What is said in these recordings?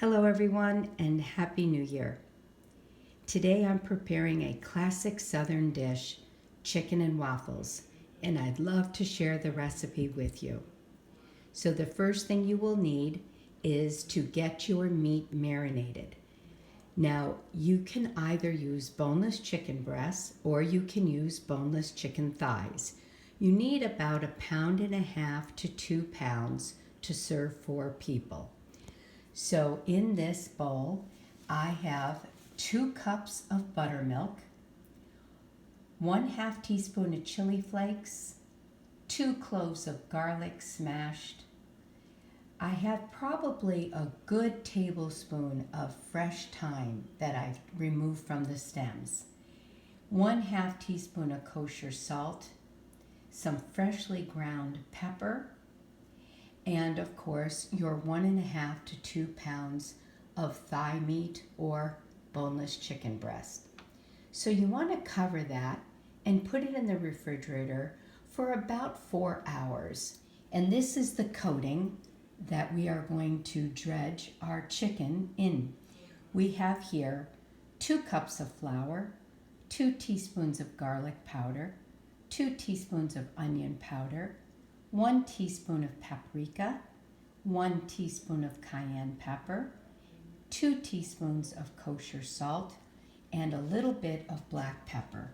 Hello everyone and Happy New Year. Today I'm preparing a classic Southern dish, chicken and waffles, and I'd love to share the recipe with you. So the first thing you will need is to get your meat marinated. Now you can either use boneless chicken breasts or you can use boneless chicken thighs. You need about 1.5 pounds to 2 pounds to serve 4 people. So in this bowl, I have 2 cups of buttermilk, 1/2 teaspoon of chili flakes, 2 cloves of garlic smashed. I have probably a good tablespoon of fresh thyme that I've removed from the stems, 1/2 teaspoon of kosher salt, some freshly ground pepper, and of course your 1.5 to 2 pounds of thigh meat or boneless chicken breast. So you want to cover that and put it in the refrigerator for about 4 hours. And this is the coating that we are going to dredge our chicken in. We have here 2 cups of flour, 2 teaspoons of garlic powder, 2 teaspoons of onion powder, 1 teaspoon of paprika, 1 teaspoon of cayenne pepper, 2 teaspoons of kosher salt, and a little bit of black pepper.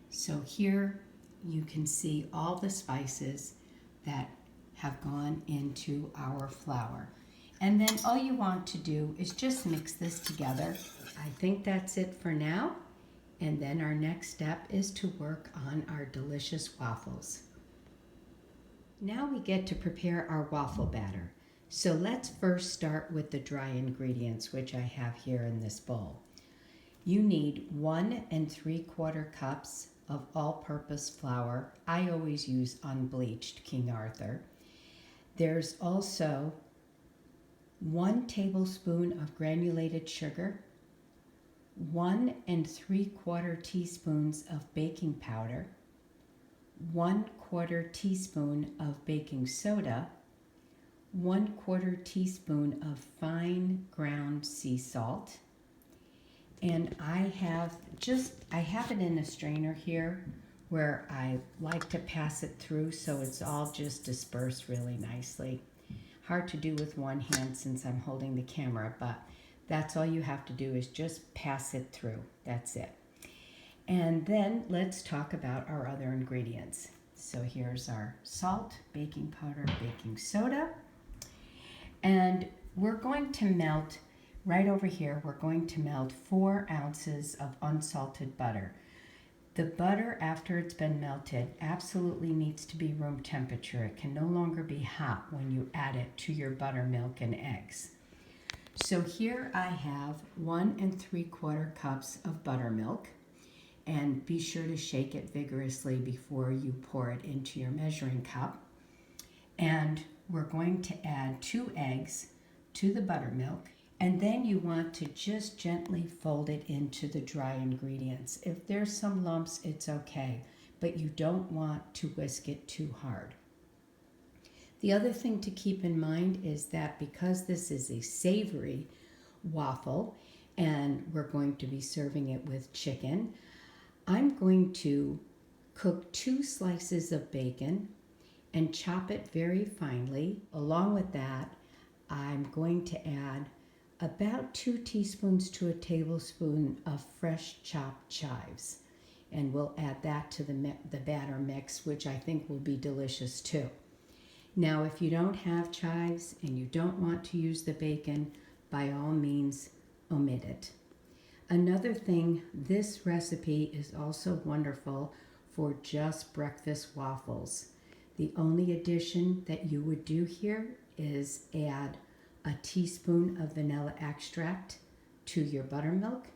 So here you can see all the spices that have gone into our flour. And then all you want to do is just mix this together. I think that's it for now. And then our next step is to work on our delicious waffles. Now we get to prepare our waffle batter. So let's first start with the dry ingredients, which I have here in this bowl. You need 1 3/4 cups of all-purpose flour. I always use unbleached King Arthur. There's also 1 tablespoon of granulated sugar, 1 3/4 teaspoons of baking powder, 1/4 teaspoon of baking soda, 1/4 teaspoon of fine ground sea salt, and I have it in a strainer here where I like to pass it through so it's all just dispersed really nicely. Hard to do with one hand since I'm holding the camera, but that's all you have to do is just pass it through. That's it. And then let's talk about our other ingredients. So here's our salt, baking powder, baking soda. And we're going to melt, right over here, we're going to melt 4 ounces of unsalted butter. The butter, after it's been melted, absolutely needs to be room temperature. It can no longer be hot when you add it to your buttermilk and eggs. So here I have 1 3/4 cups of buttermilk. And be sure to shake it vigorously before you pour it into your measuring cup. And we're going to add 2 eggs to the buttermilk, and then you want to just gently fold it into the dry ingredients. If there's some lumps, it's okay, but you don't want to whisk it too hard. The other thing to keep in mind is that because this is a savory waffle and we're going to be serving it with chicken, I'm going to cook 2 slices of bacon and chop it very finely. Along with that, I'm going to add about 2 teaspoons to a tablespoon of fresh chopped chives. And we'll add that to the batter mix, which I think will be delicious too. Now, if you don't have chives and you don't want to use the bacon, by all means, omit it. Another thing, this recipe is also wonderful for just breakfast waffles. The only addition that you would do here is add a teaspoon of vanilla extract to your buttermilk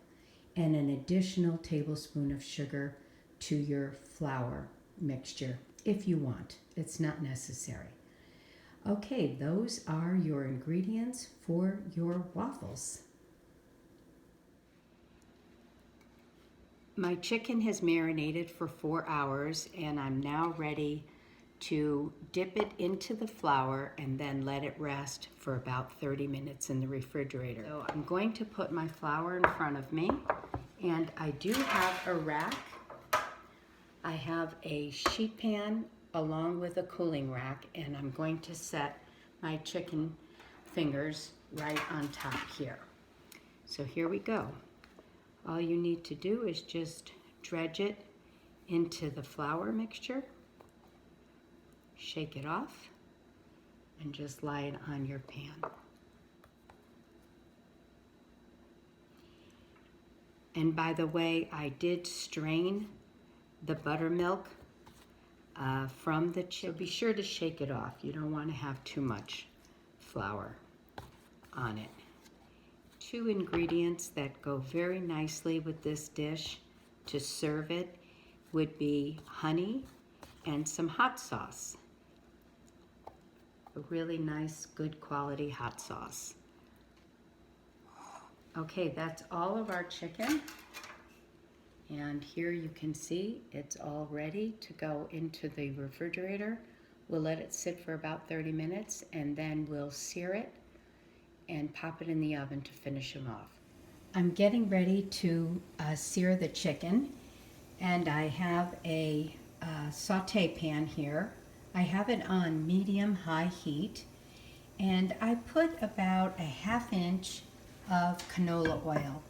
and an additional tablespoon of sugar to your flour mixture if you want. It's not necessary. Okay, those are your ingredients for your waffles. My chicken has marinated for 4 hours and I'm now ready to dip it into the flour and then let it rest for about 30 minutes in the refrigerator. So I'm going to put my flour in front of me, and I do have a rack. I have a sheet pan along with a cooling rack, and I'm going to set my chicken fingers right on top here. So here we go. All you need to do is just dredge it into the flour mixture, shake it off, and just lie it on your pan. And by the way, I did strain the buttermilk from the chicken. So be sure to shake it off. You don't want to have too much flour on it. 2 ingredients that go very nicely with this dish to serve it would be honey and some hot sauce. A really nice, good quality hot sauce. Okay, that's all of our chicken. And here you can see it's all ready to go into the refrigerator. We'll let it sit for about 30 minutes, and then we'll sear it and pop it in the oven to finish them off. I'm getting ready to sear the chicken, and I have a saute pan here. I have it on medium-high heat, and I put about a ½ inch of canola oil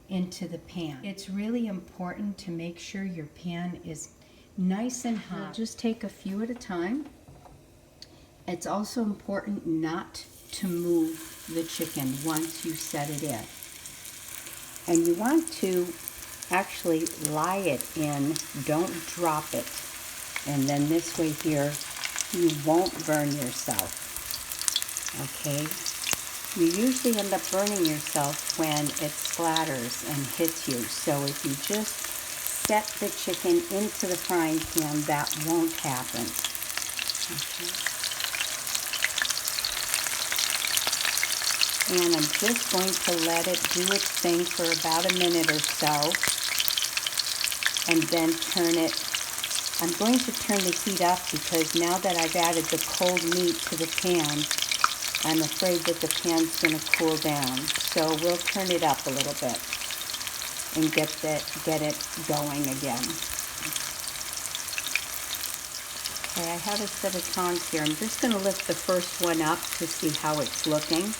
into the pan. It's really important to make sure your pan is nice and hot. Just take a few at a time. It's also important not to move the chicken once you set it in. And you want to actually lie it in, don't drop it. And then this way here, you won't burn yourself. Okay? You usually end up burning yourself when it splatters and hits you. So if you just set the chicken into the frying pan, that won't happen. Okay. And I'm just going to let it do its thing for about a minute or so, and then turn it. I'm going to turn the heat up because now that I've added the cold meat to the pan, I'm afraid that the pan's going to cool down. So we'll turn it up a little bit and get it going again. Okay, I have a set of tongs here. I'm just going to lift the first one up to see how it's looking.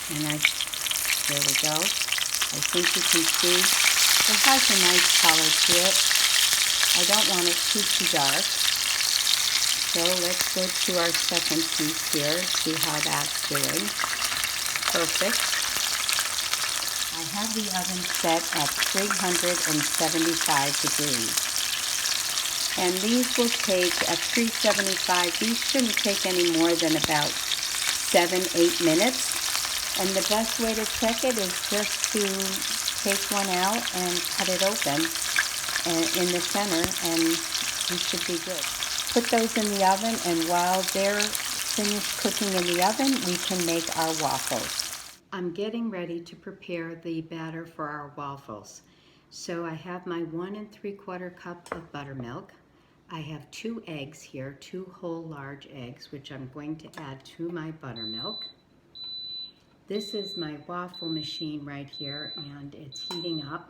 And there we go. I think you can see it has a nice color to it. I don't want it too dark. So let's go to our second piece here, see how that's doing. Perfect. I have the oven set at 375 degrees. And these will take, at 375, these shouldn't take any more than about 7-8 minutes. And the best way to check it is just to take one out and cut it open in the center, and you should be good. Put those in the oven, and while they're finished cooking in the oven, we can make our waffles. I'm getting ready to prepare the batter for our waffles. So I have my 1 3/4 cup of buttermilk. I have 2 eggs here, 2 whole large eggs, which I'm going to add to my buttermilk. This is my waffle machine right here, and it's heating up.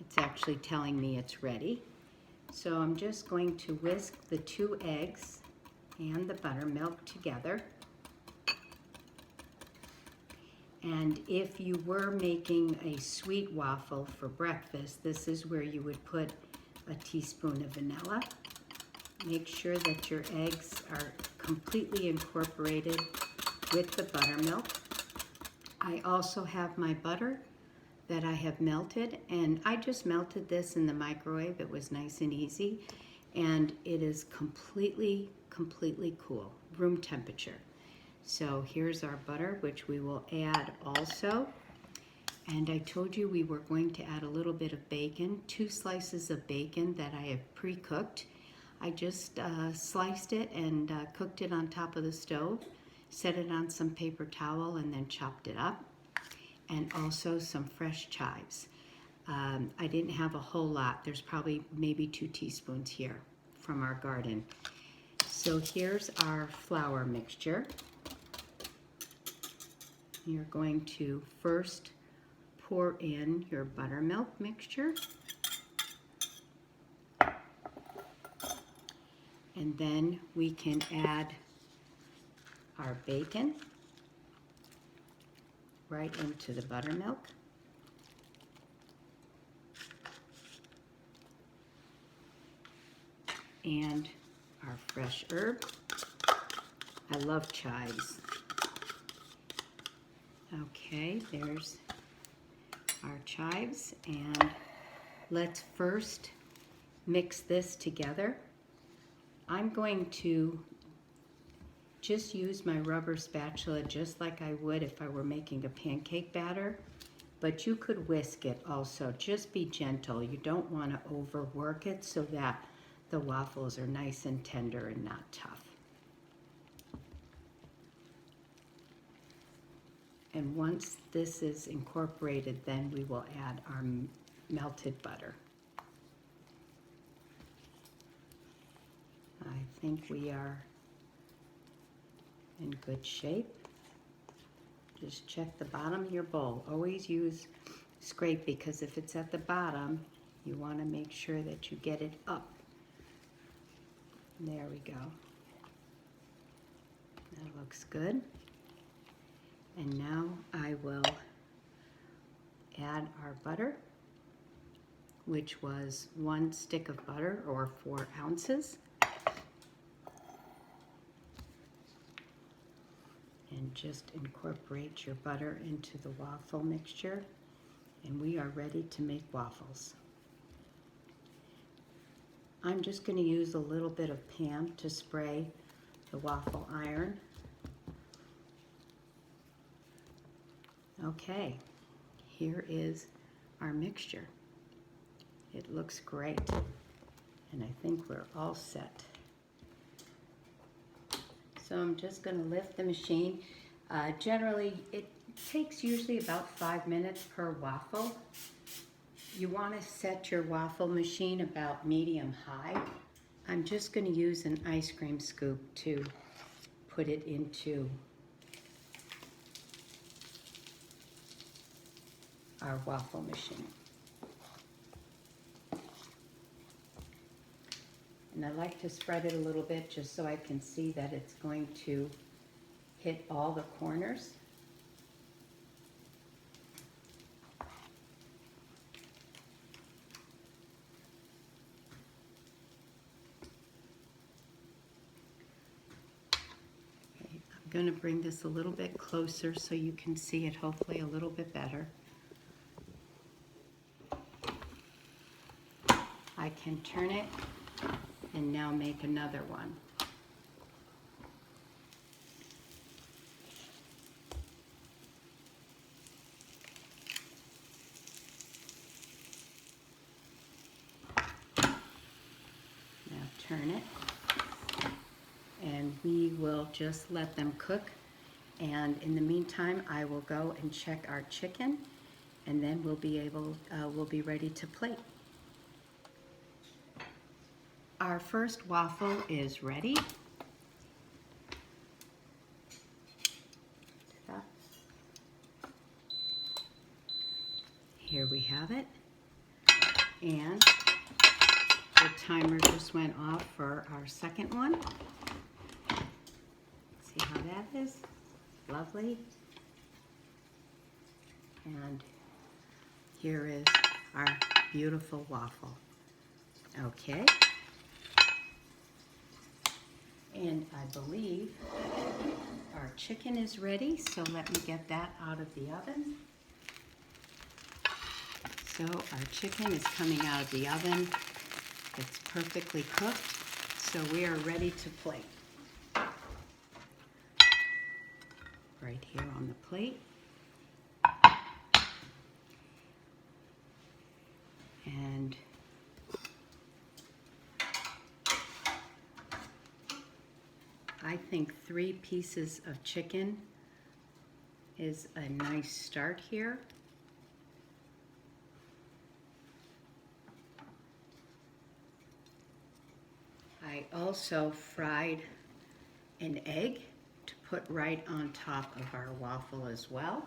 It's actually telling me it's ready. So I'm just going to whisk the 2 eggs and the buttermilk together. And if you were making a sweet waffle for breakfast, this is where you would put a teaspoon of vanilla. Make sure that your eggs are completely incorporated with the buttermilk. I also have my butter that I have melted, and I just melted this in the microwave. It was nice and easy, and it is completely cool, room temperature. So here's our butter, which we will add also. And I told you we were going to add a little bit of bacon, 2 slices of bacon that I have pre-cooked. I just sliced it and cooked it on top of the stove, set it on some paper towel, and then chopped it up. And also some fresh chives. I didn't have a whole lot. There's probably maybe 2 teaspoons here from our garden. So here's our flour mixture. You're going to first pour in your buttermilk mixture. And then we can add our bacon right into the buttermilk. And our fresh herb. I love chives. Okay, there's our chives, and let's first mix this together. I'm going to just use my rubber spatula just like I would if I were making a pancake batter, but you could whisk it also. Just be gentle. You don't want to overwork it so that the waffles are nice and tender and not tough. And once this is incorporated, then we will add our melted butter. I think we are in good shape. Just check the bottom of your bowl. Always use scrape, because if it's at the bottom, you want to make sure that you get it up. There we go. That looks good. And now I will add our butter, which was 1 stick of butter, or 4 ounces. And just incorporate your butter into the waffle mixture, and we are ready to make waffles. I'm just going to use a little bit of Pam to spray the waffle iron. Okay, here is our mixture. It looks great, and I think we're all set. So I'm just going to lift the machine. Generally, it takes usually about 5 minutes per waffle. You want to set your waffle machine about medium high. I'm just going to use an ice cream scoop to put it into our waffle machine. And I like to spread it a little bit just so I can see that it's going to hit all the corners. Okay, I'm going to bring this a little bit closer so you can see it hopefully a little bit better. I can turn it and now make another one. Now turn it, and we will just let them cook. And in the meantime, I will go and check our chicken, and then we'll be ready to plate. Our first waffle is ready. Here we have it. And the timer just went off for our second one. See how that is? Lovely. And here is our beautiful waffle. Okay. And I believe our chicken is ready, so let me get that out of the oven. So our chicken is coming out of the oven. It's perfectly cooked, so we are ready to plate. Right here on the plate. And I think 3 pieces of chicken is a nice start here. I I also fried an egg to put right on top of our waffle as well,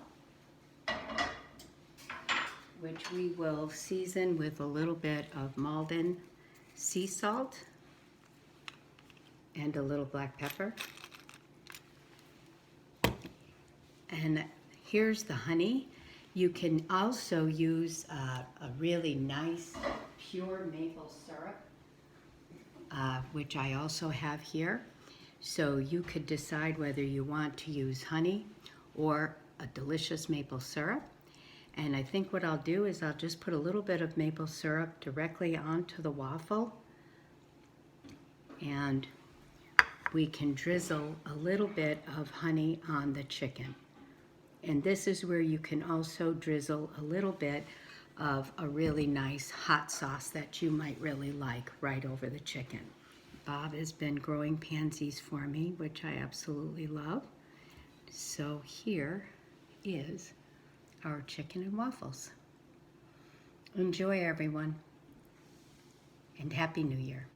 which we will season with a little bit of Maldon sea salt and a little black pepper. And here's the honey. You can also use a really nice pure maple syrup, which I also have here. So you could decide whether you want to use honey or a delicious maple syrup. And I think what I'll do is I'll just put a little bit of maple syrup directly onto the waffle, and we can drizzle a little bit of honey on the chicken. And this is where you can also drizzle a little bit of a really nice hot sauce that you might really like right over the chicken. Bob has been growing pansies for me, which I absolutely love. So here is our chicken and waffles. Enjoy, everyone, and Happy New Year.